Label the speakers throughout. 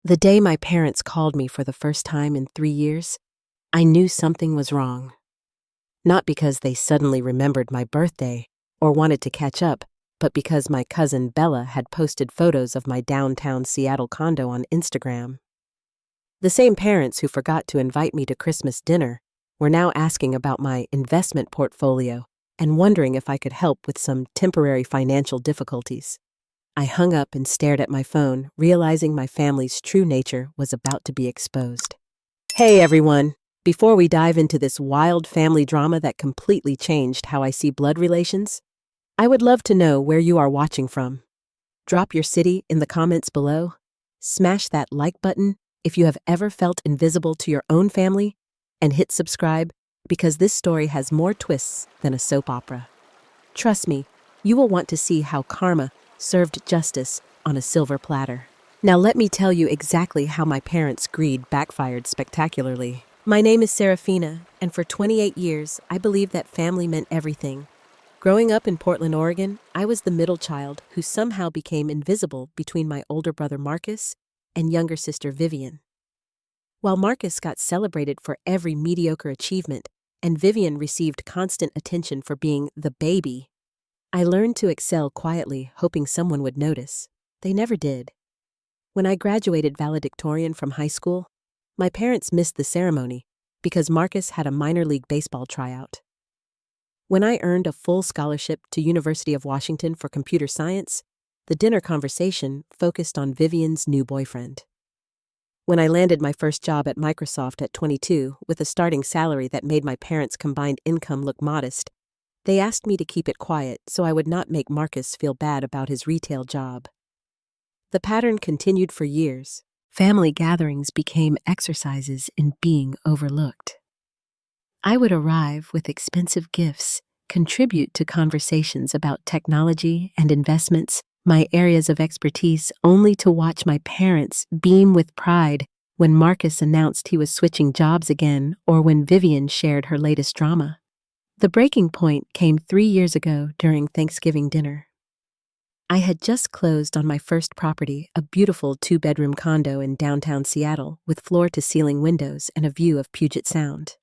Speaker 1: The day my parents called me for the first time in 3 years, I knew something was wrong. Not because they suddenly remembered my birthday or wanted to catch up, but because my cousin Bella had posted photos of my downtown Seattle condo on Instagram. The same parents who forgot to invite me to Christmas dinner were now asking about my investment portfolio and wondering if I could help with some temporary financial difficulties. I hung up and stared at my phone, realizing my family's true nature was about to be exposed. Hey everyone! Before we dive into this wild family drama that completely changed how I see blood relations, I would love to know where you are watching from. Drop your city in the comments below. Smash that like button if you have ever felt invisible to your own family, and hit subscribe because this story has more twists than a soap opera. Trust me, you will want to see how karma served justice on a silver platter. Now let me tell you exactly how my parents' greed backfired spectacularly. My name is Serafina, and for 28 years, I believed that family meant everything. Growing up in Portland, Oregon, I was the middle child who somehow became invisible between my older brother Marcus and younger sister Vivian. While Marcus got celebrated for every mediocre achievement and Vivian received constant attention for being the baby, I learned to excel quietly, hoping someone would notice. They never did. When I graduated valedictorian from high school, my parents missed the ceremony because Marcus had a minor league baseball tryout. When I earned a full scholarship to University of Washington for computer science, the dinner conversation focused on Vivian's new boyfriend. When I landed my first job at Microsoft at 22 with a starting salary that made my parents' combined income look modest, they asked me to keep it quiet so I would not make Marcus feel bad about his retail job. The pattern continued for years. Family gatherings became exercises in being overlooked. I would arrive with expensive gifts, contribute to conversations about technology and investments, my areas of expertise, only to watch my parents beam with pride when Marcus announced he was switching jobs again or when Vivian shared her latest drama. The breaking point came 3 years ago during Thanksgiving dinner. I had just closed on my first property, a beautiful 2-bedroom condo in downtown Seattle with floor-to-ceiling windows and a view of Puget Sound.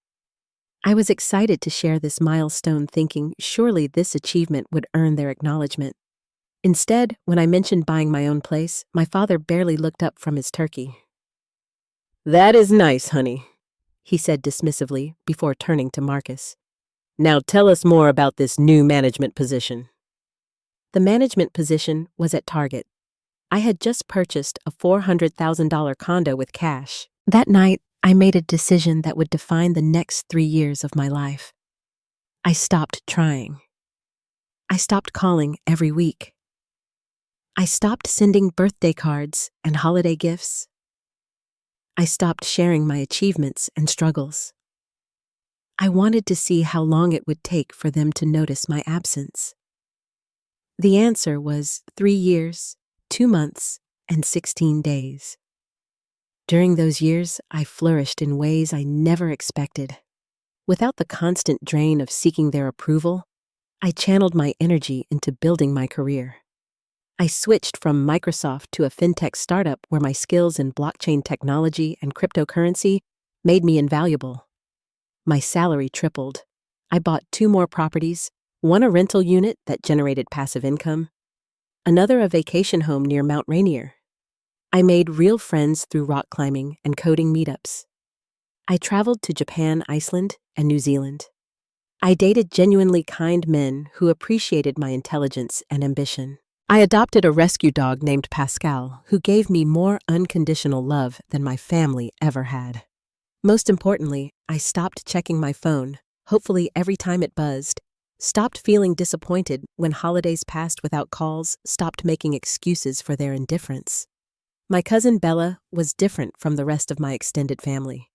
Speaker 1: I was excited to share this milestone, thinking surely this achievement would earn their acknowledgement. Instead, when I mentioned buying my own place, my father barely looked up from his turkey. "That is nice, honey," he said dismissively before turning to Marcus. "Now tell us more about this new management position." The management position was at Target. I had just purchased a $400,000 condo with cash. That night, I made a decision that would define the next 3 years of my life. I stopped trying. I stopped calling every week. I stopped sending birthday cards and holiday gifts. I stopped sharing my achievements and struggles. I wanted to see how long it would take for them to notice my absence. The answer was 3 years, 2 months, and 16 days. During those years, I flourished in ways I never expected. Without the constant drain of seeking their approval, I channeled my energy into building my career. I switched from Microsoft to a fintech startup where my skills in blockchain technology and cryptocurrency made me invaluable. My salary tripled. I bought 2 more properties, one a rental unit that generated passive income, another a vacation home near Mount Rainier. I made real friends through rock climbing and coding meetups. I traveled to Japan, Iceland, and New Zealand. I dated genuinely kind men who appreciated my intelligence and ambition. I adopted a rescue dog named Pascal, who gave me more unconditional love than my family ever had. Most importantly, I stopped checking my phone, hopefully every time it buzzed, stopped feeling disappointed when holidays passed without calls, stopped making excuses for their indifference. My cousin Bella was different from the rest of my extended family.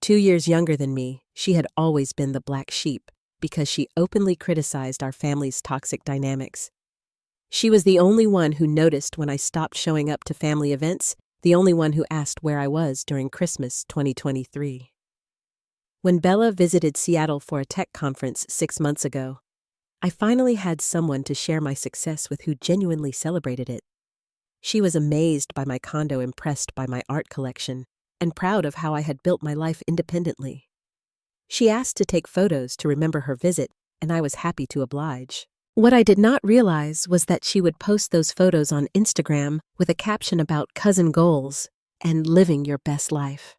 Speaker 1: 2 years younger than me, she had always been the black sheep because she openly criticized our family's toxic dynamics. She was the only one who noticed when I stopped showing up to family events, the only one who asked where I was during Christmas 2023. When Bella visited Seattle for a tech conference 6 months ago, I finally had someone to share my success with who genuinely celebrated it. She was amazed by my condo, impressed by my art collection, and proud of how I had built my life independently. She asked to take photos to remember her visit, and I was happy to oblige. What I did not realize was that she would post those photos on Instagram with a caption about cousin goals and living your best life.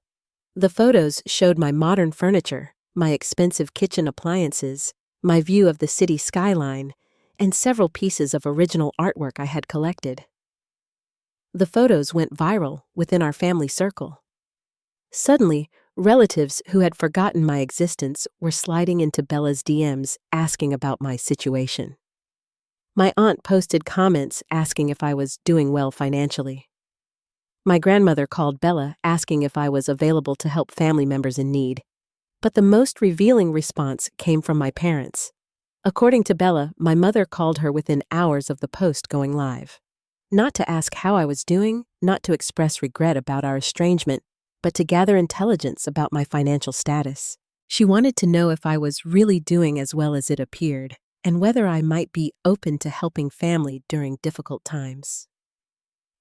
Speaker 1: The photos showed my modern furniture, my expensive kitchen appliances, my view of the city skyline, and several pieces of original artwork I had collected. The photos went viral within our family circle. Suddenly, relatives who had forgotten my existence were sliding into Bella's DMs asking about my situation. My aunt posted comments asking if I was doing well financially. My grandmother called Bella asking if I was available to help family members in need. But the most revealing response came from my parents. According to Bella, my mother called her within hours of the post going live. Not to ask how I was doing, not to express regret about our estrangement, but to gather intelligence about my financial status. She wanted to know if I was really doing as well as it appeared, and whether I might be open to helping family during difficult times.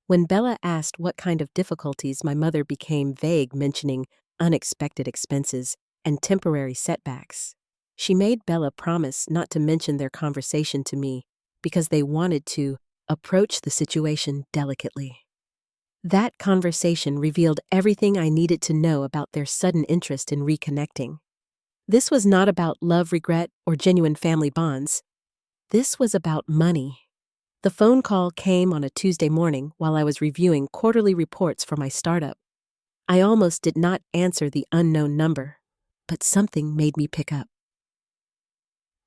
Speaker 1: When Bella asked what kind of difficulties, my mother became vague, mentioning unexpected expenses and temporary setbacks. She made Bella promise not to mention their conversation to me because they wanted to approach the situation delicately. That conversation revealed everything I needed to know about their sudden interest in reconnecting. This was not about love, regret, or genuine family bonds. This was about money. The phone call came on a Tuesday morning while I was reviewing quarterly reports for my startup. I almost did not answer the unknown number, but something made me pick up.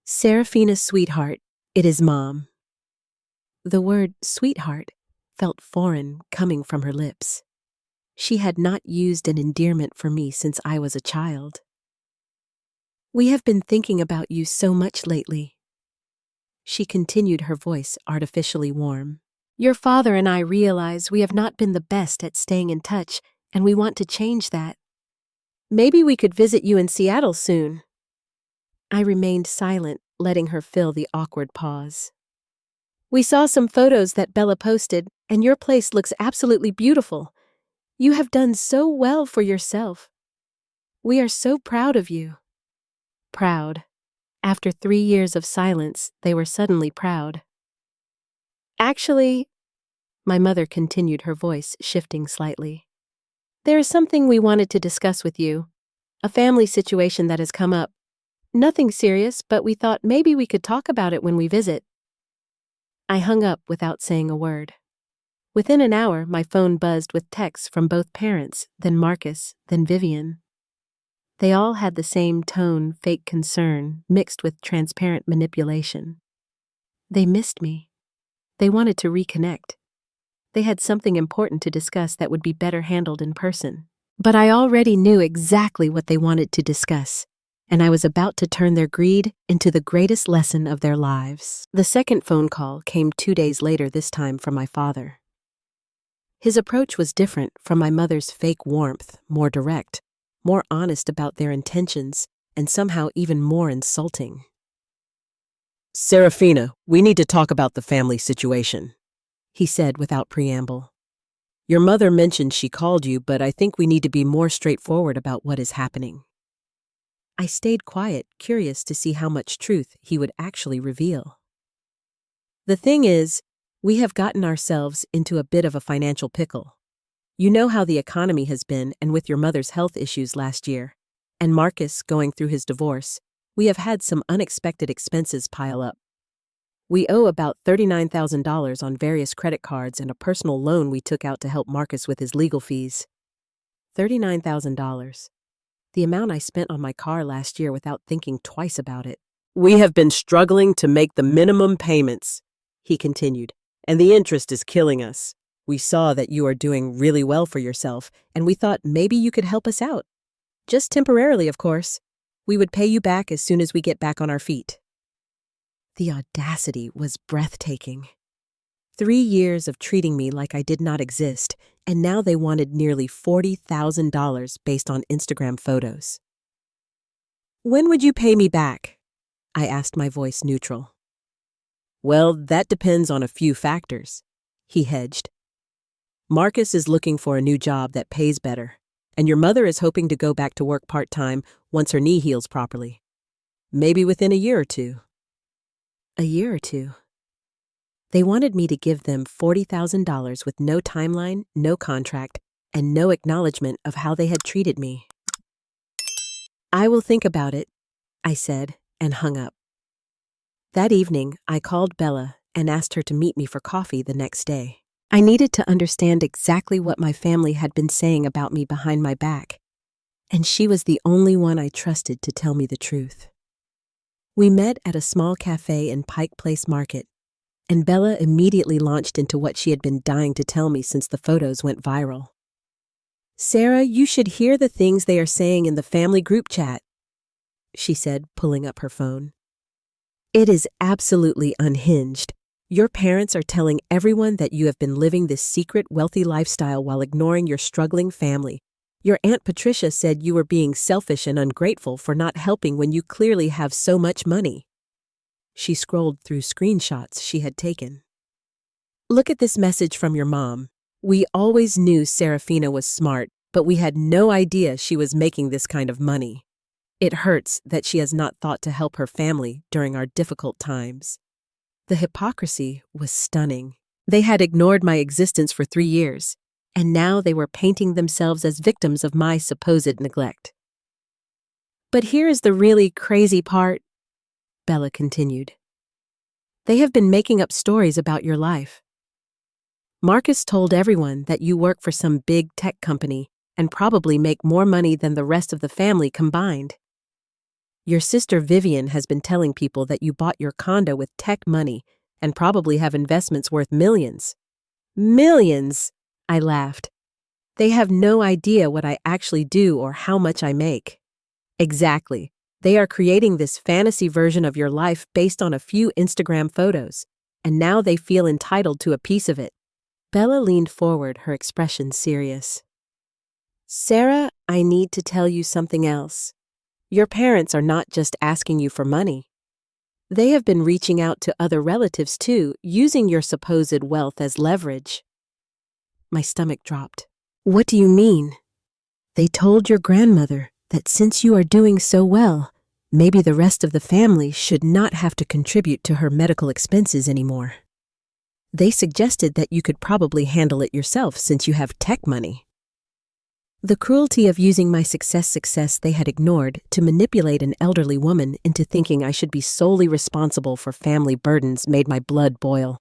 Speaker 1: Serafina, sweetheart, it is Mom. The word sweetheart felt foreign coming from her lips. She had not used an endearment for me since I was a child. We have been thinking about you so much lately. She continued, her voice artificially warm. Your father and I realize we have not been the best at staying in touch, and we want to change that. Maybe we could visit you in Seattle soon. I remained silent, letting her fill the awkward pause. We saw some photos that Bella posted, and your place looks absolutely beautiful. You have done so well for yourself. We are so proud of you. Proud. After 3 years of silence, they were suddenly proud. Actually, my mother continued, her voice shifting slightly. There is something we wanted to discuss with you. A family situation that has come up. Nothing serious, but we thought maybe we could talk about it when we visit. I hung up without saying a word. Within an hour, my phone buzzed with texts from both parents, then Marcus, then Vivian. They all had the same tone, fake concern, mixed with transparent manipulation. They missed me. They wanted to reconnect. They had something important to discuss that would be better handled in person. But I already knew exactly what they wanted to discuss, and I was about to turn their greed into the greatest lesson of their lives. The second phone call came 2 days later, this time from my father. His approach was different from my mother's fake warmth, more direct, more honest about their intentions, and somehow even more insulting. Serafina, we need to talk about the family situation, he said without preamble. Your mother mentioned she called you, but I think we need to be more straightforward about what is happening. I stayed quiet, curious to see how much truth he would actually reveal. The thing is, we have gotten ourselves into a bit of a financial pickle. You know how the economy has been, and with your mother's health issues last year, and Marcus going through his divorce, we have had some unexpected expenses pile up. We owe about $39,000 on various credit cards and a personal loan we took out to help Marcus with his legal fees. $39,000. The amount I spent on my car last year without thinking twice about it. We have been struggling to make the minimum payments, he continued, and the interest is killing us. We saw that you are doing really well for yourself, and we thought maybe you could help us out. Just temporarily, of course. We would pay you back as soon as we get back on our feet. The audacity was breathtaking. 3 years of treating me like I did not exist, and now they wanted nearly $40,000 based on Instagram photos. When would you pay me back? I asked, my voice neutral. Well, that depends on a few factors, he hedged. Marcus is looking for a new job that pays better, and your mother is hoping to go back to work part-time once her knee heals properly. Maybe within a year or two. A year or two. They wanted me to give them $40,000 with no timeline, no contract, and no acknowledgement of how they had treated me. I will think about it, I said, and hung up. That evening, I called Bella and asked her to meet me for coffee the next day. I needed to understand exactly what my family had been saying about me behind my back, and she was the only one I trusted to tell me the truth. We met at a small cafe in Pike Place Market, and Bella immediately launched into what she had been dying to tell me since the photos went viral. "Sarah, you should hear the things they are saying in the family group chat," she said, pulling up her phone. "It is absolutely unhinged. Your parents are telling everyone that you have been living this secret wealthy lifestyle while ignoring your struggling family. Your Aunt Patricia said you were being selfish and ungrateful for not helping when you clearly have so much money." She scrolled through screenshots she had taken. "Look at this message from your mom. We always knew Serafina was smart, but we had no idea she was making this kind of money. It hurts that she has not thought to help her family during our difficult times." The hypocrisy was stunning. They had ignored my existence for 3 years, and now they were painting themselves as victims of my supposed neglect. "But here is the really crazy part," Bella continued. "They have been making up stories about your life. Marcus told everyone that you work for some big tech company and probably make more money than the rest of the family combined. Your sister Vivian has been telling people that you bought your condo with tech money and probably have investments worth millions." "Millions!" I laughed. "They have no idea what I actually do or how much I make." "Exactly. They are creating this fantasy version of your life based on a few Instagram photos, and now they feel entitled to a piece of it." Bella leaned forward, her expression serious. "Sarah, I need to tell you something else. Your parents are not just asking you for money. They have been reaching out to other relatives too, using your supposed wealth as leverage." My stomach dropped. "What do you mean?" "They told your grandmother that since you are doing so well, maybe the rest of the family should not have to contribute to her medical expenses anymore. They suggested that you could probably handle it yourself since you have tech money." The cruelty of using my success they had ignored to manipulate an elderly woman into thinking I should be solely responsible for family burdens made my blood boil.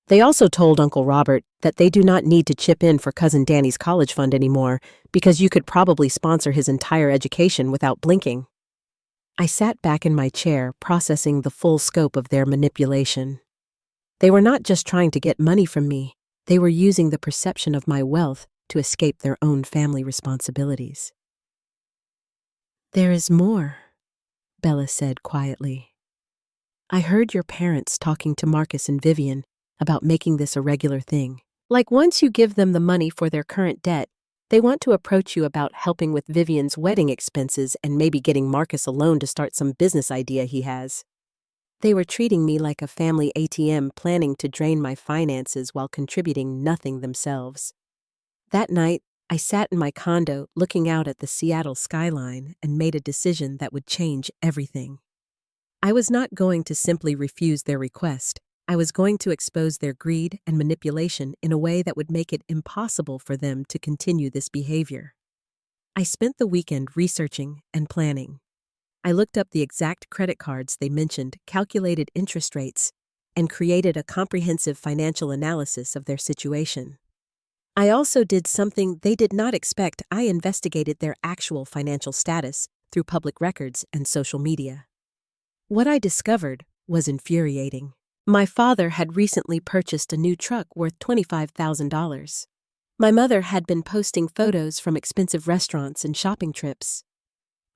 Speaker 1: They also told Uncle Robert that they do not need to chip in for Cousin Danny's college fund anymore because you could probably sponsor his entire education without blinking. I sat back in my chair, processing the full scope of their manipulation. They were not just trying to get money from me, they were using the perception of my wealth to escape their own family responsibilities. "There is more," Bella said quietly. "I heard your parents talking to Marcus and Vivian about making this a regular thing. Like once you give them the money for their current debt, they want to approach you about helping with Vivian's wedding expenses and maybe getting Marcus a loan to start some business idea he has. They were treating me like a family ATM, planning to drain my finances while contributing nothing themselves." That night, I sat in my condo looking out at the Seattle skyline and made a decision that would change everything. I was not going to simply refuse their request. I was going to expose their greed and manipulation in a way that would make it impossible for them to continue this behavior. I spent the weekend researching and planning. I looked up the exact credit cards they mentioned, calculated interest rates, and created a comprehensive financial analysis of their situation. I also did something they did not expect. I investigated their actual financial status through public records and social media. What I discovered was infuriating. My father had recently purchased a new truck worth $25,000. My mother had been posting photos from expensive restaurants and shopping trips.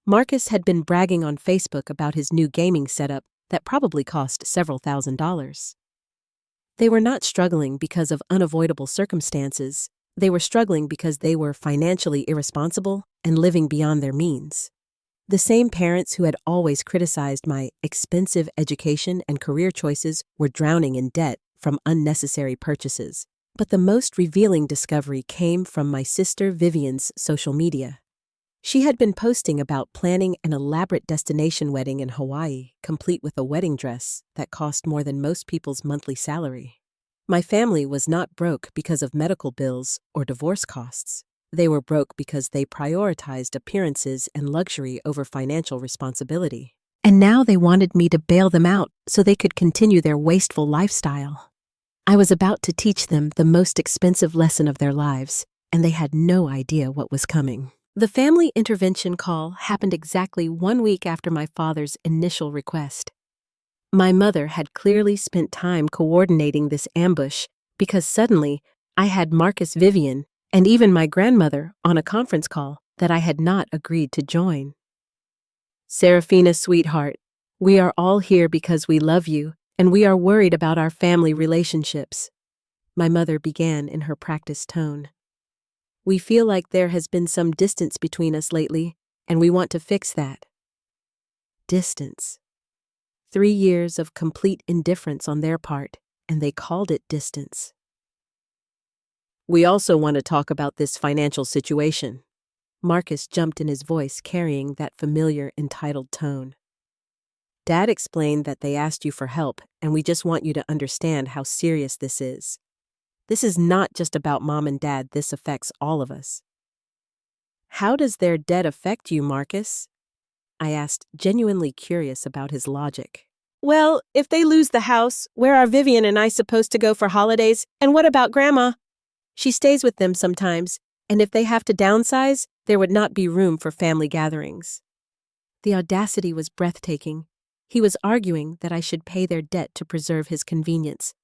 Speaker 1: Marcus had been bragging on Facebook about his new gaming setup that probably cost several $1,000s. They were not struggling because of unavoidable circumstances. They were struggling because they were financially irresponsible and living beyond their means. The same parents who had always criticized my expensive education and career choices were drowning in debt from unnecessary purchases. But the most revealing discovery came from my sister Vivian's social media. She had been posting about planning an elaborate destination wedding in Hawaii, complete with a wedding dress that cost more than most people's monthly salary. My family was not broke because of medical bills or divorce costs. They were broke because they prioritized appearances and luxury over financial responsibility. And now they wanted me to bail them out so they could continue their wasteful lifestyle. I was about to teach them the most expensive lesson of their lives, and they had no idea what was coming. The family intervention call happened exactly 1 week after my father's initial request. My mother had clearly spent time coordinating this ambush because suddenly I had Marcus, Vivian, and even my grandmother on a conference call that I had not agreed to join. Serafina, sweetheart, we are all here because we love you and we are worried about our family relationships. My mother began in her practiced tone. We feel like there has been some distance between us lately, and we want to fix that. Distance. 3 years of complete indifference on their part, and they called it distance. We also want to talk about this financial situation. Marcus jumped in his voice, carrying that familiar, entitled tone. Dad explained that they asked you for help, and we just want you to understand how serious this is. This is not just about Mom and Dad, this affects all of us. How does their debt affect you, Marcus? I asked, genuinely curious about his logic. Well, if they lose the house, where are Vivian and I supposed to go for holidays? And what about Grandma? She stays with them sometimes, and if they have to downsize, there would not be room for family gatherings. The audacity was breathtaking. He was arguing that I should pay their debt to preserve his convenience.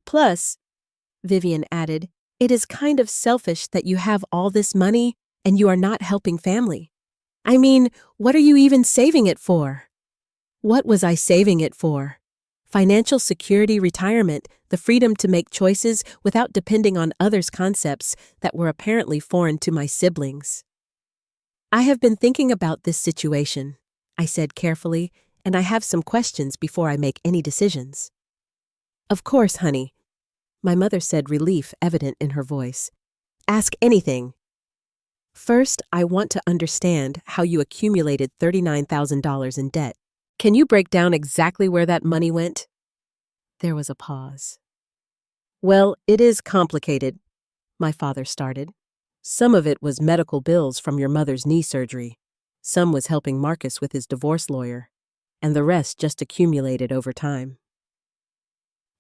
Speaker 1: Plus, Vivian added, it is kind of selfish that you have all this money and you are not helping family. I mean, what are you even saving it for? What was I saving it for? Financial security, retirement, the freedom to make choices without depending on others' concepts that were apparently foreign to my siblings. I have been thinking about this situation, I said carefully, and I have some questions before I make any decisions. Of course, honey, my mother said, relief evident in her voice. Ask anything. First, I want to understand how you accumulated $39,000 in debt. Can you break down exactly where that money went? There was a pause. Well, it is complicated, my father started. Some of it was medical bills from your mother's knee surgery. Some was helping Marcus with his divorce lawyer. And the rest just accumulated over time.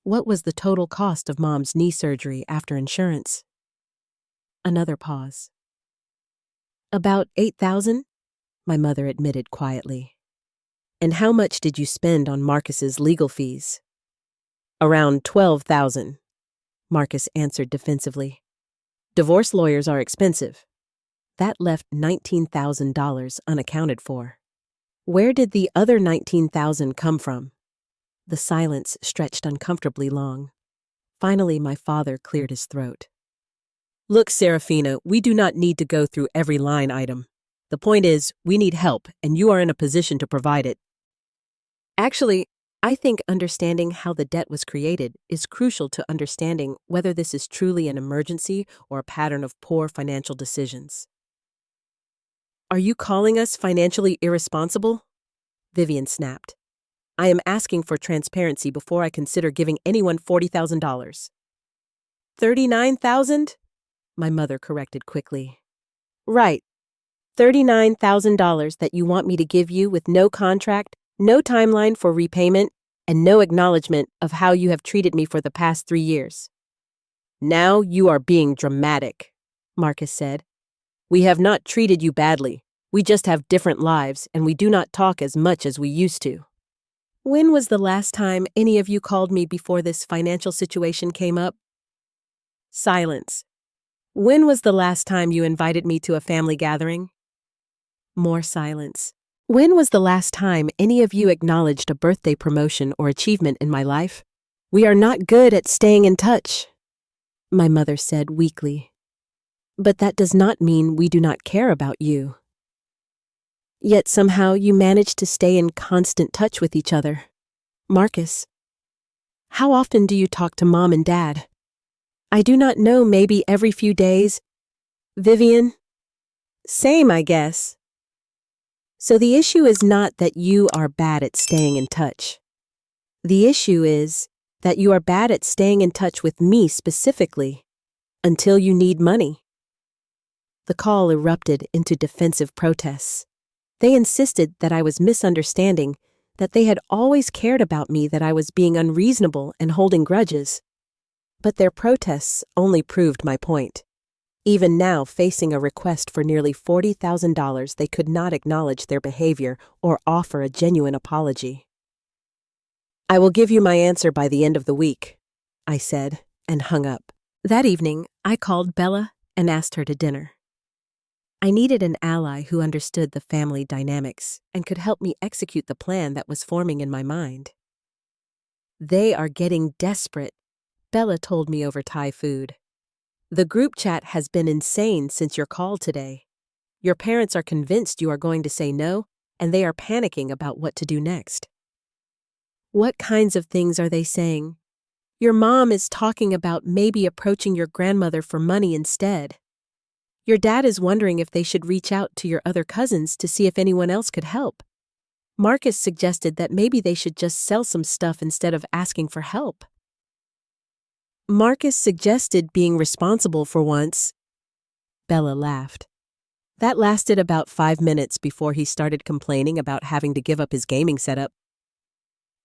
Speaker 1: What was the total cost of Mom's knee surgery after insurance? Another pause. About $8,000, my mother admitted quietly. And how much did you spend on Marcus's legal fees? Around $12,000, Marcus answered defensively. Divorce lawyers are expensive. That left $19,000 unaccounted for. Where did the other $19,000 come from? The silence stretched uncomfortably long. Finally, my father cleared his throat. Look, Serafina, we do not need to go through every line item. The point is, we need help, and you are in a position to provide it. Actually, I think understanding how the debt was created is crucial to understanding whether this is truly an emergency or a pattern of poor financial decisions. Are you calling us financially irresponsible? Vivian snapped. I am asking for transparency before I consider giving anyone $40,000. $39,000? My mother corrected quickly. Right. $39,000 that you want me to give you with no contract, no timeline for repayment, and no acknowledgement of how you have treated me for the past 3 years. Now you are being dramatic, Marcus said. We have not treated you badly. We just have different lives, and we do not talk as much as we used to. When was the last time any of you called me before this financial situation came up? Silence. When was the last time you invited me to a family gathering? More silence. When was the last time any of you acknowledged a birthday promotion or achievement in my life? We are not good at staying in touch, my mother said weakly. But that does not mean we do not care about you. Yet somehow you manage to stay in constant touch with each other. Marcus, how often do you talk to Mom and Dad? I do not know, maybe every few days. Vivian? Same, I guess. So the issue is not that you are bad at staying in touch. The issue is that you are bad at staying in touch with me specifically until you need money. The call erupted into defensive protests. They insisted that I was misunderstanding, that they had always cared about me, that I was being unreasonable and holding grudges. But their protests only proved my point. Even now, facing a request for nearly $40,000, they could not acknowledge their behavior or offer a genuine apology. I will give you my answer by the end of the week, I said, and hung up. That evening, I called Bella and asked her to dinner. I needed an ally who understood the family dynamics and could help me execute the plan that was forming in my mind. They are getting desperate, Bella told me over Thai food. The group chat has been insane since your call today. Your parents are convinced you are going to say no, and they are panicking about what to do next. What kinds of things are they saying? Your mom is talking about maybe approaching your grandmother for money instead. Your dad is wondering if they should reach out to your other cousins to see if anyone else could help. Marcus suggested that maybe they should just sell some stuff instead of asking for help. Marcus suggested being responsible for once. Bella laughed. That lasted about 5 minutes before he started complaining about having to give up his gaming setup.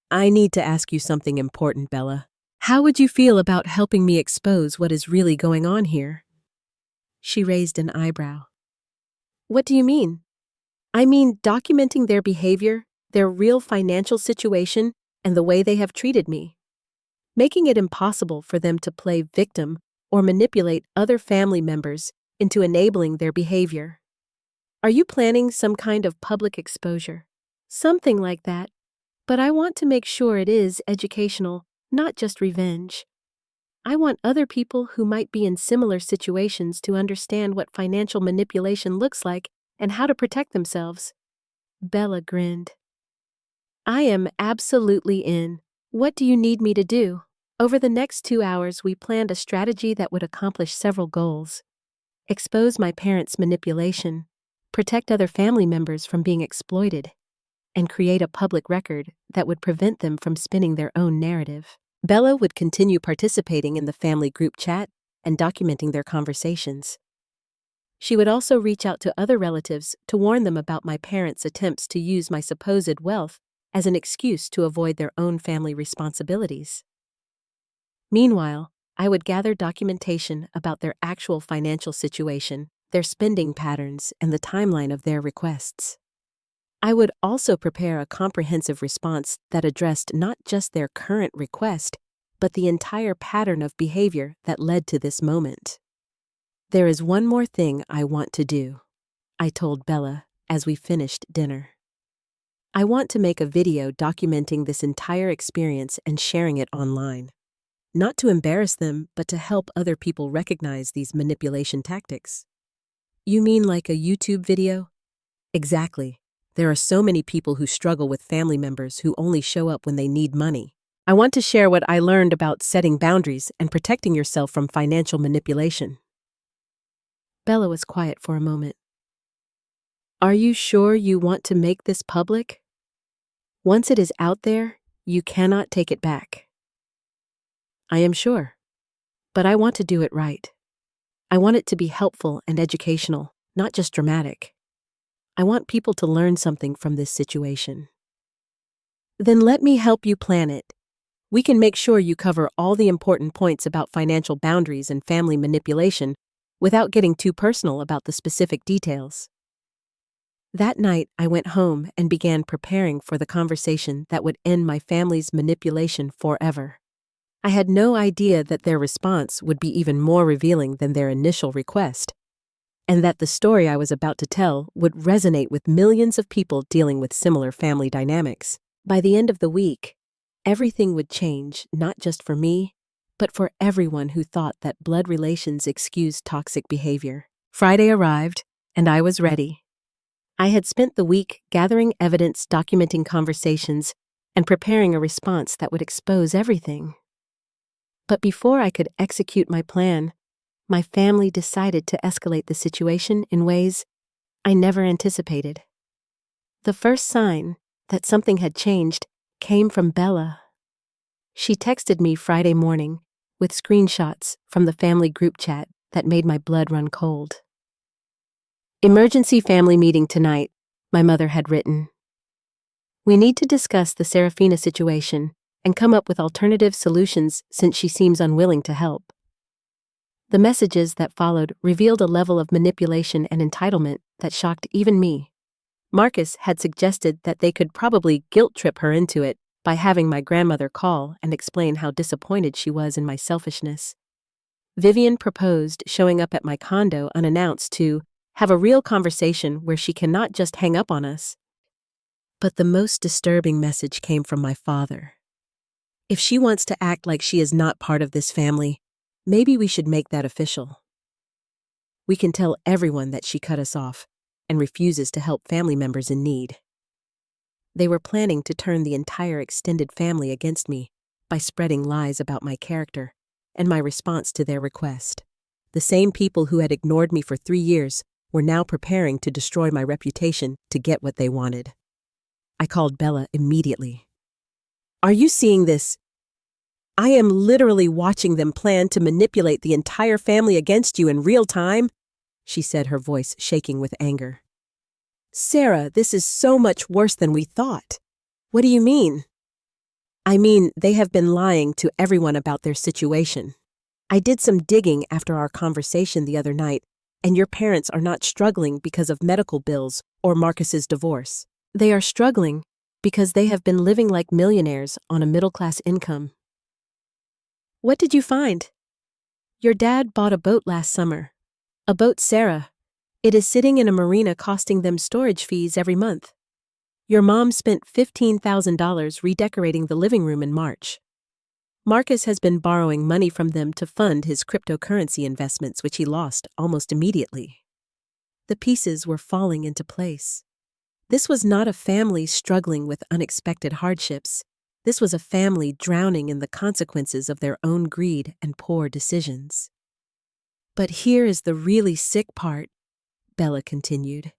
Speaker 1: I need to ask you something important, Bella. How would you feel about helping me expose what is really going on here? She raised an eyebrow. What do you mean? I mean documenting their behavior, their real financial situation, and the way they have treated me. Making it impossible for them to play victim or manipulate other family members into enabling their behavior. Are you planning some kind of public exposure? Something like that, but I want to make sure it is educational, not just revenge. I want other people who might be in similar situations to understand what financial manipulation looks like and how to protect themselves. Bella grinned. I am absolutely in. What do you need me to do? Over the next 2 hours, we planned a strategy that would accomplish several goals. Expose my parents' manipulation, protect other family members from being exploited, and create a public record that would prevent them from spinning their own narrative. Bella would continue participating in the family group chat and documenting their conversations. She would also reach out to other relatives to warn them about my parents' attempts to use my supposed wealth as an excuse to avoid their own family responsibilities. Meanwhile, I would gather documentation about their actual financial situation, their spending patterns, and the timeline of their requests. I would also prepare a comprehensive response that addressed not just their current request, but the entire pattern of behavior that led to this moment. There is one more thing I want to do, I told Bella as we finished dinner. I want to make a video documenting this entire experience and sharing it online. Not to embarrass them, but to help other people recognize these manipulation tactics. You mean like a YouTube video? Exactly. There are so many people who struggle with family members who only show up when they need money. I want to share what I learned about setting boundaries and protecting yourself from financial manipulation. Bella was quiet for a moment. Are you sure you want to make this public? Once it is out there, you cannot take it back. I am sure, but I want to do it right. I want it to be helpful and educational, not just dramatic. I want people to learn something from this situation. Then let me help you plan it. We can make sure you cover all the important points about financial boundaries and family manipulation without getting too personal about the specific details. That night, I went home and began preparing for the conversation that would end my family's manipulation forever. I had no idea that their response would be even more revealing than their initial request, and that the story I was about to tell would resonate with millions of people dealing with similar family dynamics. By the end of the week, everything would change, not just for me, but for everyone who thought that blood relations excused toxic behavior. Friday arrived, and I was ready. I had spent the week gathering evidence, documenting conversations, and preparing a response that would expose everything. But before I could execute my plan, my family decided to escalate the situation in ways I never anticipated. The first sign that something had changed came from Bella. She texted me Friday morning with screenshots from the family group chat that made my blood run cold. "Emergency family meeting tonight," my mother had written. "We need to discuss the Serafina situation and come up with alternative solutions since she seems unwilling to help." The messages that followed revealed a level of manipulation and entitlement that shocked even me. Marcus had suggested that they could probably guilt trip her into it by having my grandmother call and explain how disappointed she was in my selfishness. Vivian proposed showing up at my condo unannounced to have a real conversation where she cannot just hang up on us. But the most disturbing message came from my father. "If she wants to act like she is not part of this family, maybe we should make that official. We can tell everyone that she cut us off and refuses to help family members in need." They were planning to turn the entire extended family against me by spreading lies about my character and my response to their request. The same people who had ignored me for 3 years were now preparing to destroy my reputation to get what they wanted. I called Bella immediately. "Are you seeing this? I am literally watching them plan to manipulate the entire family against you in real time," she said, her voice shaking with anger. "Sarah, this is so much worse than we thought." "What do you mean?" "I mean, they have been lying to everyone about their situation. I did some digging after our conversation the other night, and your parents are not struggling because of medical bills or Marcus's divorce. They are struggling because they have been living like millionaires on a middle-class income." "What did you find?" "Your dad bought a boat last summer. A boat, Sarah. It is sitting in a marina costing them storage fees every month. Your mom spent $15,000 redecorating the living room in March. Marcus has been borrowing money from them to fund his cryptocurrency investments, which he lost almost immediately." The pieces were falling into place. This was not a family struggling with unexpected hardships. This was a family drowning in the consequences of their own greed and poor decisions. "But here is the really sick part," Bella continued.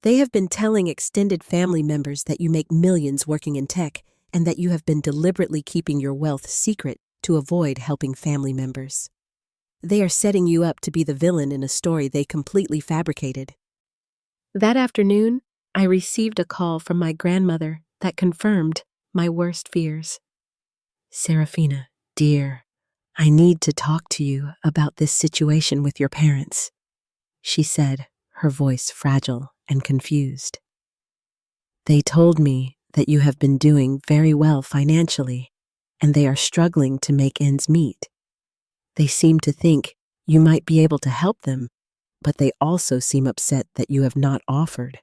Speaker 1: "They have been telling extended family members that you make millions working in tech and that you have been deliberately keeping your wealth secret to avoid helping family members. They are setting you up to be the villain in a story they completely fabricated." That afternoon, I received a call from my grandmother that confirmed my worst fears. "Serafina, dear, I need to talk to you about this situation with your parents," she said, her voice fragile and confused. "They told me that you have been doing very well financially, and they are struggling to make ends meet. They seem to think you might be able to help them, but they also seem upset that you have not offered."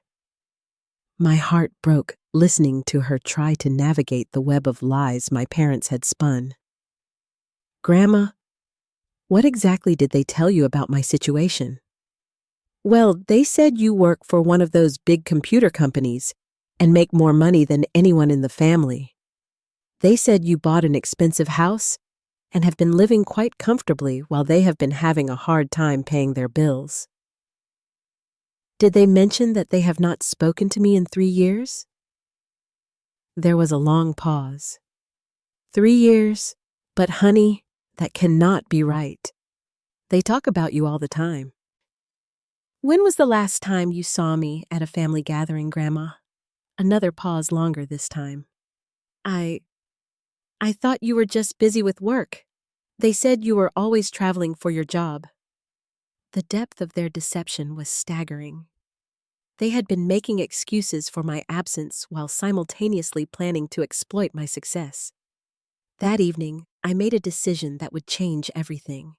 Speaker 1: My heart broke listening to her try to navigate the web of lies my parents had spun. "Grandma, what exactly did they tell you about my situation?" "Well, they said you work for one of those big computer companies and make more money than anyone in the family. They said you bought an expensive house and have been living quite comfortably while they have been having a hard time paying their bills." "Did they mention that they have not spoken to me in 3 years?" There was a long pause. 3 years, but honey, that cannot be right. They talk about you all the time." "When was the last time you saw me at a family gathering, Grandma?" Another pause longer this time. I thought you were just busy with work. They said you were always traveling for your job." The depth of their deception was staggering. They had been making excuses for my absence while simultaneously planning to exploit my success. That evening, I made a decision that would change everything.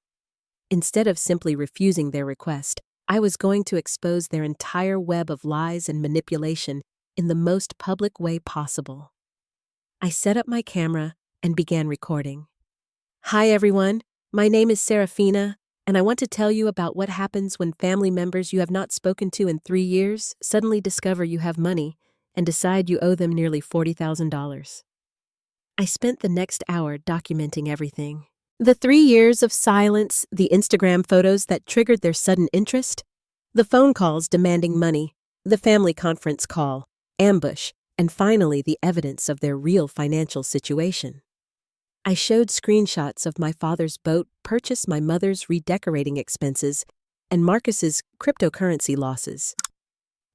Speaker 1: Instead of simply refusing their request, I was going to expose their entire web of lies and manipulation in the most public way possible. I set up my camera and began recording. "Hi everyone, my name is Serafina, and I want to tell you about what happens when family members you have not spoken to in 3 years suddenly discover you have money and decide you owe them nearly $40,000. I spent the next hour documenting everything. The 3 years of silence, the Instagram photos that triggered their sudden interest, the phone calls demanding money, the family conference call, ambush, and finally the evidence of their real financial situation. I showed screenshots of my father's boat purchase, my mother's redecorating expenses, and Marcus's cryptocurrency losses.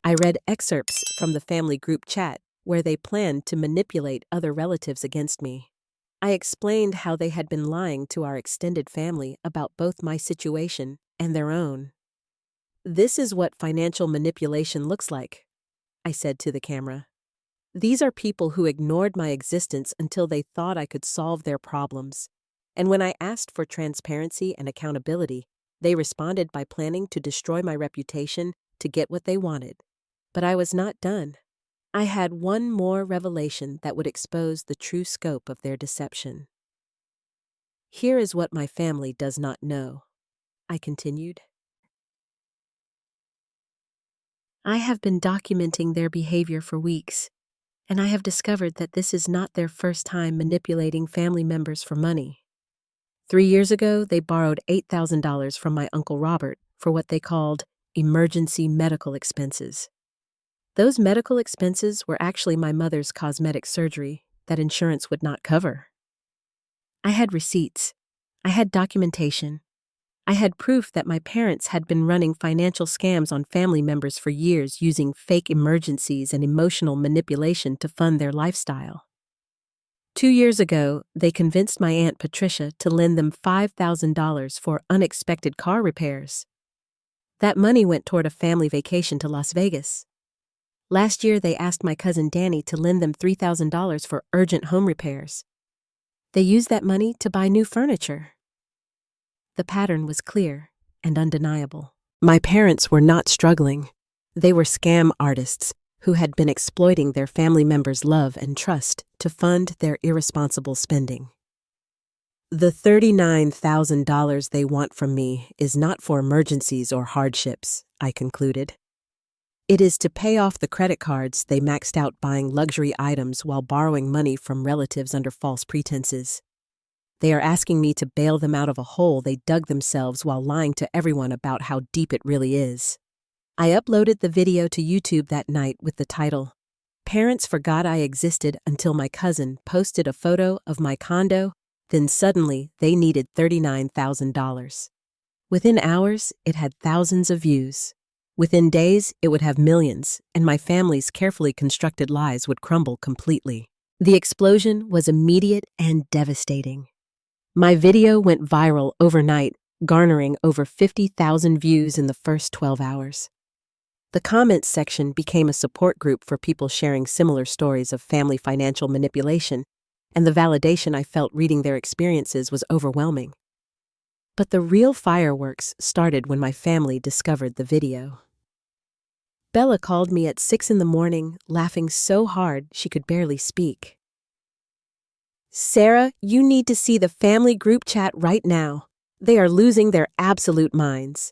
Speaker 1: I read excerpts from the family group chat where they planned to manipulate other relatives against me. I explained how they had been lying to our extended family about both my situation and their own. "This is what financial manipulation looks like," I said to the camera. "These are people who ignored my existence until they thought I could solve their problems. And when I asked for transparency and accountability, they responded by planning to destroy my reputation to get what they wanted." But I was not done. I had one more revelation that would expose the true scope of their deception. "Here is what my family does not know," I continued. "I have been documenting their behavior for weeks, and I have discovered that this is not their first time manipulating family members for money. 3 years ago, they borrowed $8,000 from my Uncle Robert for what they called emergency medical expenses. Those medical expenses were actually my mother's cosmetic surgery that insurance would not cover. I had receipts. I had documentation. I had proof that my parents had been running financial scams on family members for years using fake emergencies and emotional manipulation to fund their lifestyle. 2 years ago, they convinced my Aunt Patricia to lend them $5,000 for unexpected car repairs. That money went toward a family vacation to Las Vegas. Last year, they asked my cousin Danny to lend them $3,000 for urgent home repairs. They used that money to buy new furniture. The pattern was clear and undeniable. My parents were not struggling. They were scam artists who had been exploiting their family members' love and trust to fund their irresponsible spending. "The $39,000 they want from me is not for emergencies or hardships," I concluded. "It is to pay off the credit cards they maxed out buying luxury items while borrowing money from relatives under false pretenses. They are asking me to bail them out of a hole they dug themselves while lying to everyone about how deep it really is." I uploaded the video to YouTube that night with the title, "Parents Forgot I Existed Until My Cousin Posted a Photo of My Condo, Then Suddenly They Needed $39,000. Within hours, it had thousands of views. Within days, it would have millions, and my family's carefully constructed lies would crumble completely. The explosion was immediate and devastating. My video went viral overnight, garnering over 50,000 views in the first 12 hours. The comments section became a support group for people sharing similar stories of family financial manipulation, and the validation I felt reading their experiences was overwhelming. But the real fireworks started when my family discovered the video. Bella called me at 6 in the morning, laughing so hard she could barely speak. "Sarah, you need to see the family group chat right now. They are losing their absolute minds."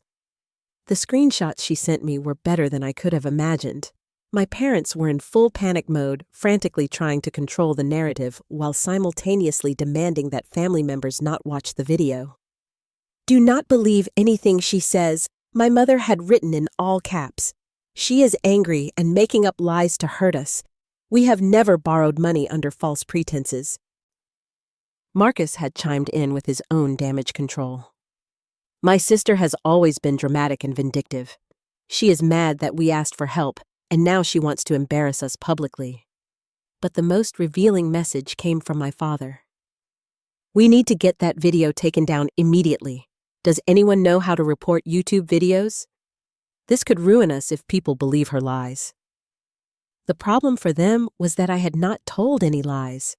Speaker 1: The screenshots she sent me were better than I could have imagined. My parents were in full panic mode, frantically trying to control the narrative while simultaneously demanding that family members not watch the video. "Do not believe anything she says," my mother had written in all caps. "She is angry and making up lies to hurt us. We have never borrowed money under false pretenses." Marcus had chimed in with his own damage control. "My sister has always been dramatic and vindictive. She is mad that we asked for help, and now she wants to embarrass us publicly." But the most revealing message came from my father. "We need to get that video taken down immediately. Does anyone know how to report YouTube videos? This could ruin us if people believe her lies." The problem for them was that I had not told any lies.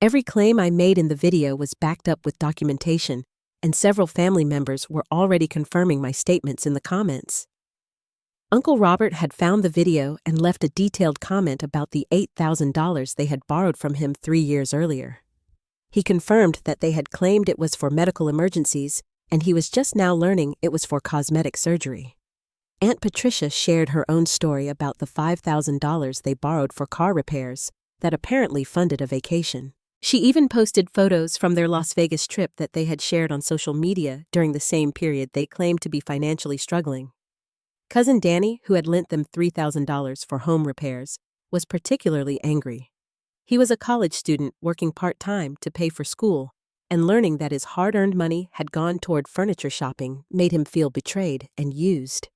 Speaker 1: Every claim I made in the video was backed up with documentation, and several family members were already confirming my statements in the comments. Uncle Robert had found the video and left a detailed comment about the $8,000 they had borrowed from him 3 years earlier. He confirmed that they had claimed it was for medical emergencies, and he was just now learning it was for cosmetic surgery. Aunt Patricia shared her own story about the $5,000 they borrowed for car repairs that apparently funded a vacation. She even posted photos from their Las Vegas trip that they had shared on social media during the same period they claimed to be financially struggling. Cousin Danny, who had lent them $3,000 for home repairs, was particularly angry. He was a college student working part-time to pay for school, and learning that his hard-earned money had gone toward furniture shopping made him feel betrayed and used.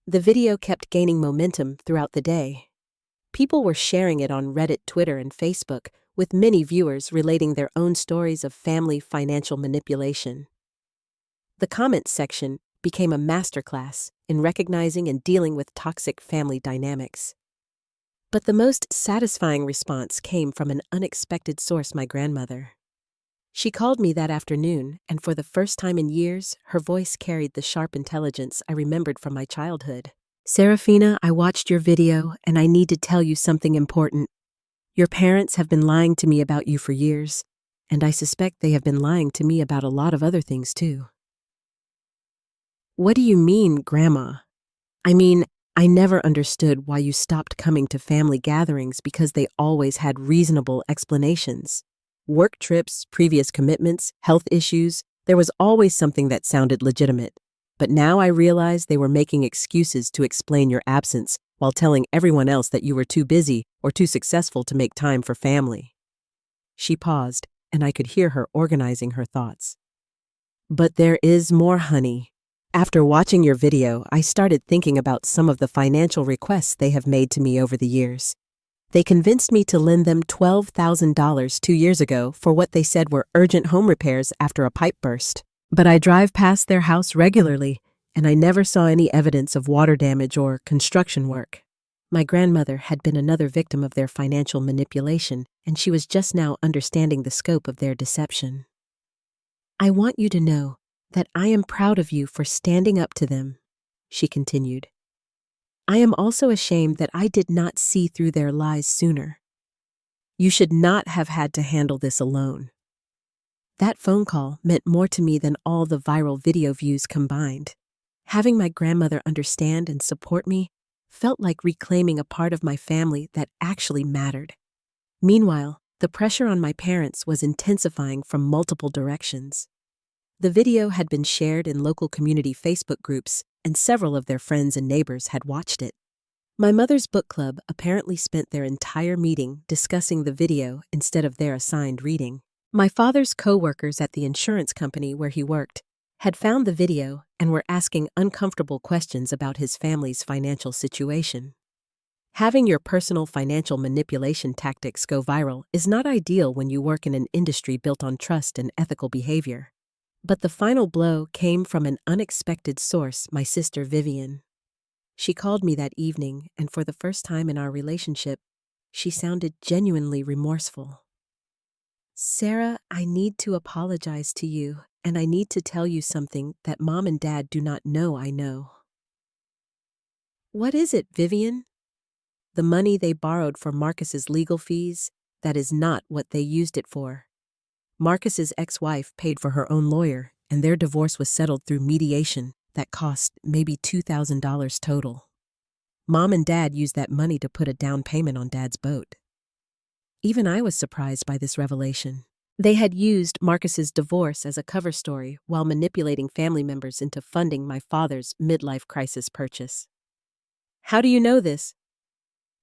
Speaker 1: The video kept gaining momentum throughout the day. People were sharing it on Reddit, Twitter, and Facebook, with many viewers relating their own stories of family financial manipulation. The comments section became a masterclass in recognizing and dealing with toxic family dynamics. But the most satisfying response came from an unexpected source, my grandmother. She called me that afternoon, and for the first time in years, her voice carried the sharp intelligence I remembered from my childhood. "Serafina, I watched your video, and I need to tell you something important. Your parents have been lying to me about you for years, and I suspect they have been lying to me about a lot of other things too." "What do you mean, Grandma?" "I mean, I never understood why you stopped coming to family gatherings because they always had reasonable explanations. Work trips, previous commitments, health issues, there was always something that sounded legitimate. But now I realize they were making excuses to explain your absence while telling everyone else that you were too busy or too successful to make time for family." She paused, and I could hear her organizing her thoughts. "But there is more, honey. After watching your video, I started thinking about some of the financial requests they have made to me over the years. They convinced me to lend them $12,000 2 years ago for what they said were urgent home repairs after a pipe burst. But I drive past their house regularly, and I never saw any evidence of water damage or construction work." My grandmother had been another victim of their financial manipulation, and she was just now understanding the scope of their deception. "I want you to know that I am proud of you for standing up to them," she continued. "I am also ashamed that I did not see through their lies sooner. You should not have had to handle this alone." That phone call meant more to me than all the viral video views combined. Having my grandmother understand and support me felt like reclaiming a part of my family that actually mattered. Meanwhile, the pressure on my parents was intensifying from multiple directions. The video had been shared in local community Facebook groups, and several of their friends and neighbors had watched it. My mother's book club apparently spent their entire meeting discussing the video instead of their assigned reading. My father's co-workers at the insurance company where he worked had found the video and were asking uncomfortable questions about his family's financial situation. Having your personal financial manipulation tactics go viral is not ideal when you work in an industry built on trust and ethical behavior. But the final blow came from an unexpected source, my sister Vivian. She called me that evening, and for the first time in our relationship, she sounded genuinely remorseful. "Sarah, I need to apologize to you, and I need to tell you something that Mom and Dad do not know I know." "What is it, Vivian?" "The money they borrowed for Marcus's legal fees, that is not what they used it for. Marcus's ex-wife paid for her own lawyer, and their divorce was settled through mediation that cost maybe $2,000 total. Mom and Dad used that money to put a down payment on Dad's boat." Even I was surprised by this revelation. They had used Marcus's divorce as a cover story while manipulating family members into funding my father's midlife crisis purchase. "How do you know this?"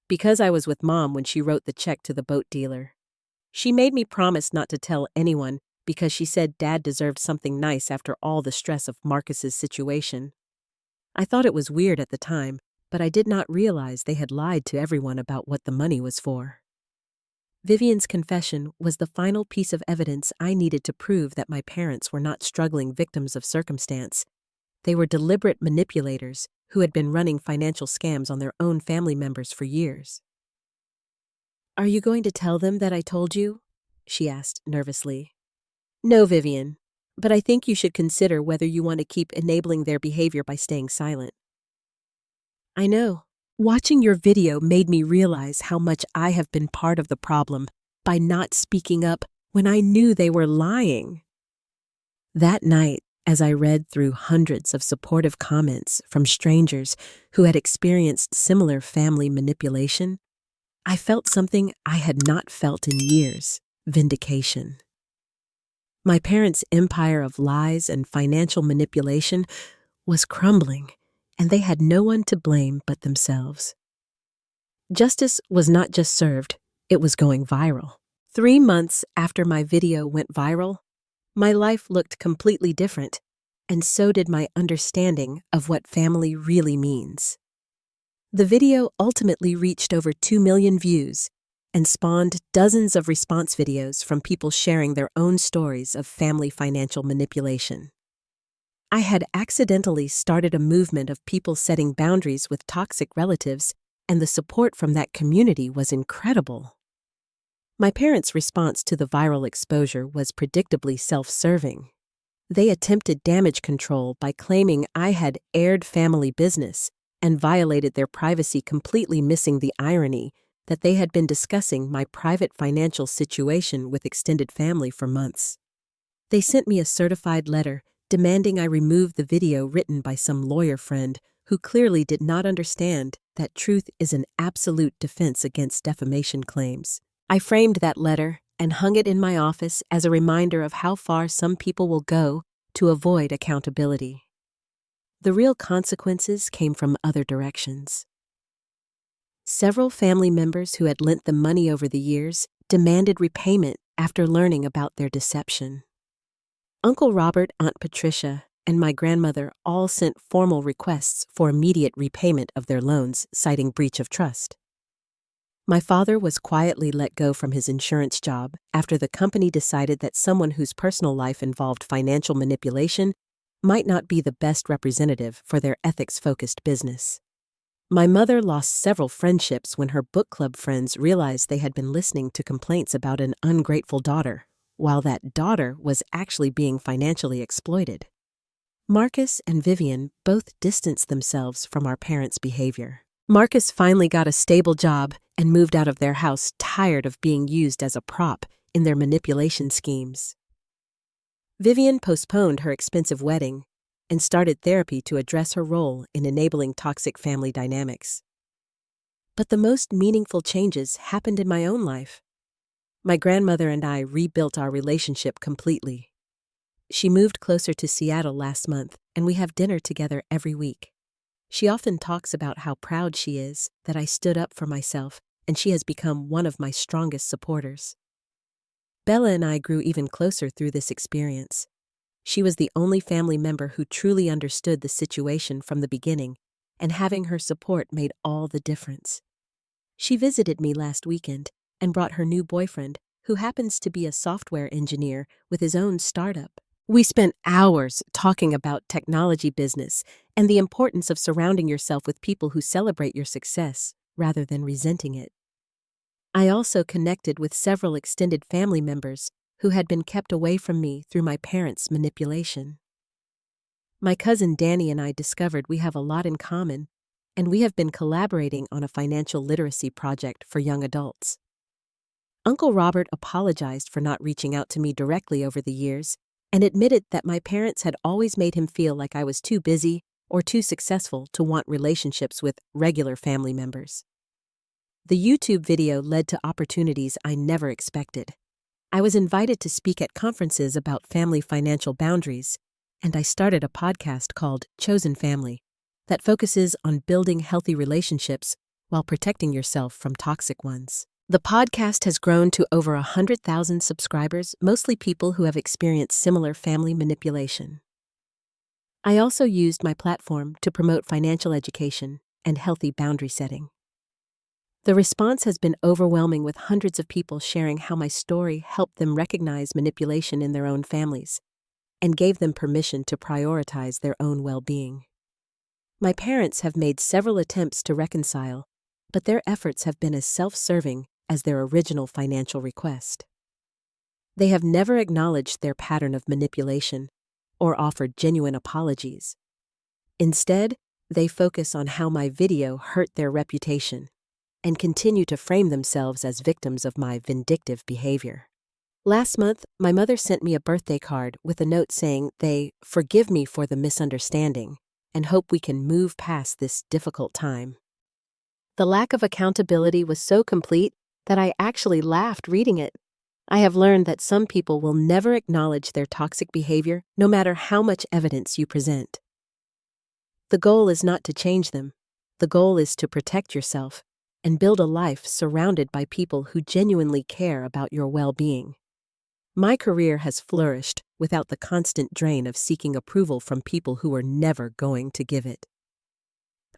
Speaker 1: "Because I was with Mom when she wrote the check to the boat dealer. She made me promise not to tell anyone because she said Dad deserved something nice after all the stress of Marcus's situation. I thought it was weird at the time, but I did not realize they had lied to everyone about what the money was for." Vivian's confession was the final piece of evidence I needed to prove that my parents were not struggling victims of circumstance. They were deliberate manipulators who had been running financial scams on their own family members for years. "Are you going to tell them that I told you?" she asked nervously. "No, Vivian, but I think you should consider whether you want to keep enabling their behavior by staying silent." "I know. Watching your video made me realize how much I have been part of the problem by not speaking up when I knew they were lying." That night, as I read through hundreds of supportive comments from strangers who had experienced similar family manipulation, I felt something I had not felt in years. vindication. My parents' empire of lies and financial manipulation was crumbling, and they had no one to blame but themselves. Justice was not just served, it was going viral. 3 months after my video went viral, my life looked completely different, and so did my understanding of what family really means. The video ultimately reached over 2 million views and spawned dozens of response videos from people sharing their own stories of family financial manipulation. I had accidentally started a movement of people setting boundaries with toxic relatives, and the support from that community was incredible. My parents' response to the viral exposure was predictably self-serving. They attempted damage control by claiming I had aired family business and violated their privacy, completely missing the irony that they had been discussing my private financial situation with extended family for months. They sent me a certified letter demanding I remove the video written by some lawyer friend who clearly did not understand that truth is an absolute defense against defamation claims. I framed that letter and hung it in my office as a reminder of how far some people will go to avoid accountability. The real consequences came from other directions. Several family members who had lent them money over the years demanded repayment after learning about their deception. Uncle Robert, Aunt Patricia, and my grandmother all sent formal requests for immediate repayment of their loans, citing breach of trust. My father was quietly let go from his insurance job after the company decided that someone whose personal life involved financial manipulation might not be the best representative for their ethics-focused business. My mother lost several friendships when her book club friends realized they had been listening to complaints about an ungrateful daughter, while that daughter was actually being financially exploited. Marcus and Vivian both distanced themselves from our parents' behavior. Marcus finally got a stable job and moved out of their house, tired of being used as a prop in their manipulation schemes. Vivian postponed her expensive wedding and started therapy to address her role in enabling toxic family dynamics. But the most meaningful changes happened in my own life. My grandmother and I rebuilt our relationship completely. She moved closer to Seattle last month, and we have dinner together every week. She often talks about how proud she is that I stood up for myself, and she has become one of my strongest supporters. Bella and I grew even closer through this experience. She was the only family member who truly understood the situation from the beginning, and having her support made all the difference. She visited me last weekend and brought her new boyfriend, who happens to be a software engineer with his own startup. We spent hours talking about technology business and the importance of surrounding yourself with people who celebrate your success rather than resenting it. I also connected with several extended family members who had been kept away from me through my parents' manipulation. My cousin Danny and I discovered we have a lot in common, and we have been collaborating on a financial literacy project for young adults. Uncle Robert apologized for not reaching out to me directly over the years and admitted that my parents had always made him feel like I was too busy or too successful to want relationships with regular family members. The YouTube video led to opportunities I never expected. I was invited to speak at conferences about family financial boundaries, and I started a podcast called Chosen Family that focuses on building healthy relationships while protecting yourself from toxic ones. The podcast has grown to over 100,000 subscribers, mostly people who have experienced similar family manipulation. I also used my platform to promote financial education and healthy boundary setting. The response has been overwhelming, with hundreds of people sharing how my story helped them recognize manipulation in their own families and gave them permission to prioritize their own well-being. My parents have made several attempts to reconcile, but their efforts have been as self-serving as their original financial request. They have never acknowledged their pattern of manipulation or offered genuine apologies. Instead, they focus on how my video hurt their reputation and continue to frame themselves as victims of my vindictive behavior. Last month, my mother sent me a birthday card with a note saying they forgive me for the misunderstanding and hope we can move past this difficult time. The lack of accountability was so complete that I actually laughed reading it. I have learned that some people will never acknowledge their toxic behavior, no matter how much evidence you present. The goal is not to change them. The goal is to protect yourself and build a life surrounded by people who genuinely care about your well-being. My career has flourished without the constant drain of seeking approval from people who are never going to give it.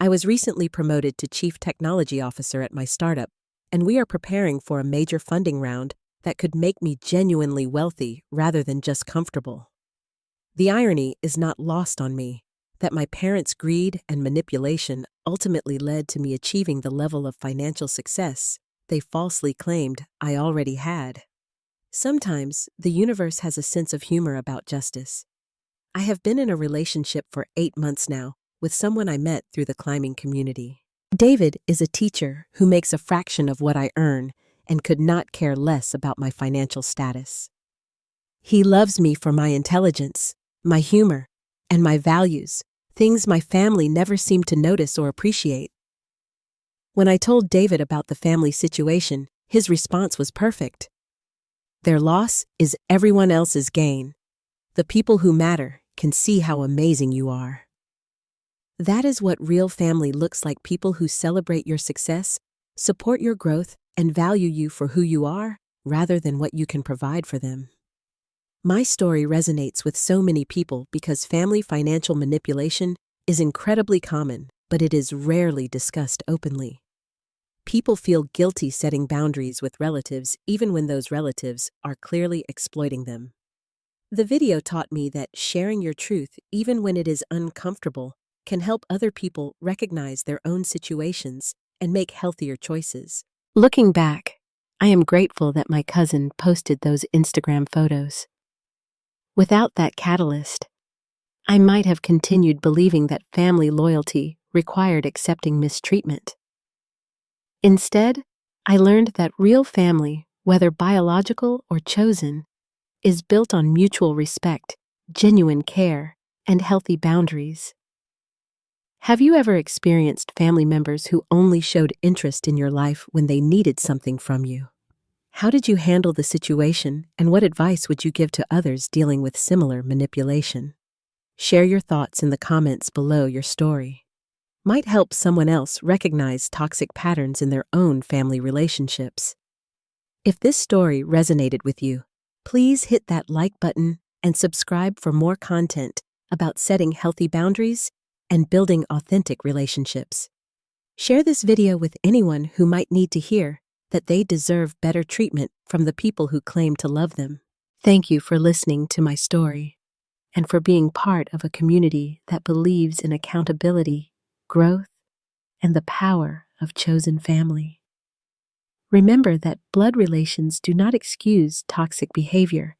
Speaker 1: I was recently promoted to Chief Technology Officer at my startup, and we are preparing for a major funding round that could make me genuinely wealthy rather than just comfortable. The irony is not lost on me that my parents' greed and manipulation ultimately led to me achieving the level of financial success they falsely claimed I already had. Sometimes the universe has a sense of humor about justice. I have been in a relationship for 8 months now with someone I met through the climbing community. David is a teacher who makes a fraction of what I earn and could not care less about my financial status. He loves me for my intelligence, my humor, and my values, things my family never seemed to notice or appreciate. When I told David about the family situation, his response was perfect. Their loss is everyone else's gain. The people who matter can see how amazing you are. That is what real family looks like: people who celebrate your success, support your growth, and value you for who you are, rather than what you can provide for them. My story resonates with so many people because family financial manipulation is incredibly common, but it is rarely discussed openly. People feel guilty setting boundaries with relatives even when those relatives are clearly exploiting them. The video taught me that sharing your truth, even when it is uncomfortable, can help other people recognize their own situations and make healthier choices. Looking back, I am grateful that my cousin posted those Instagram photos. Without that catalyst, I might have continued believing that family loyalty required accepting mistreatment. Instead, I learned that real family, whether biological or chosen, is built on mutual respect, genuine care, and healthy boundaries. Have you ever experienced family members who only showed interest in your life when they needed something from you? How did you handle the situation, and what advice would you give to others dealing with similar manipulation? Share your thoughts in the comments below your story. Might help someone else recognize toxic patterns in their own family relationships. If this story resonated with you, please hit that like button and subscribe for more content about setting healthy boundaries and building authentic relationships. Share this video with anyone who might need to hear that they deserve better treatment from the people who claim to love them. Thank you for listening to my story and for being part of a community that believes in accountability, growth, and the power of chosen family. Remember that blood relations do not excuse toxic behavior,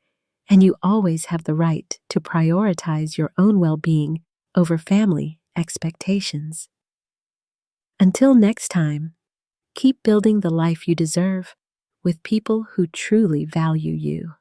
Speaker 1: and you always have the right to prioritize your own well-being over family expectations. Until next time, keep building the life you deserve with people who truly value you.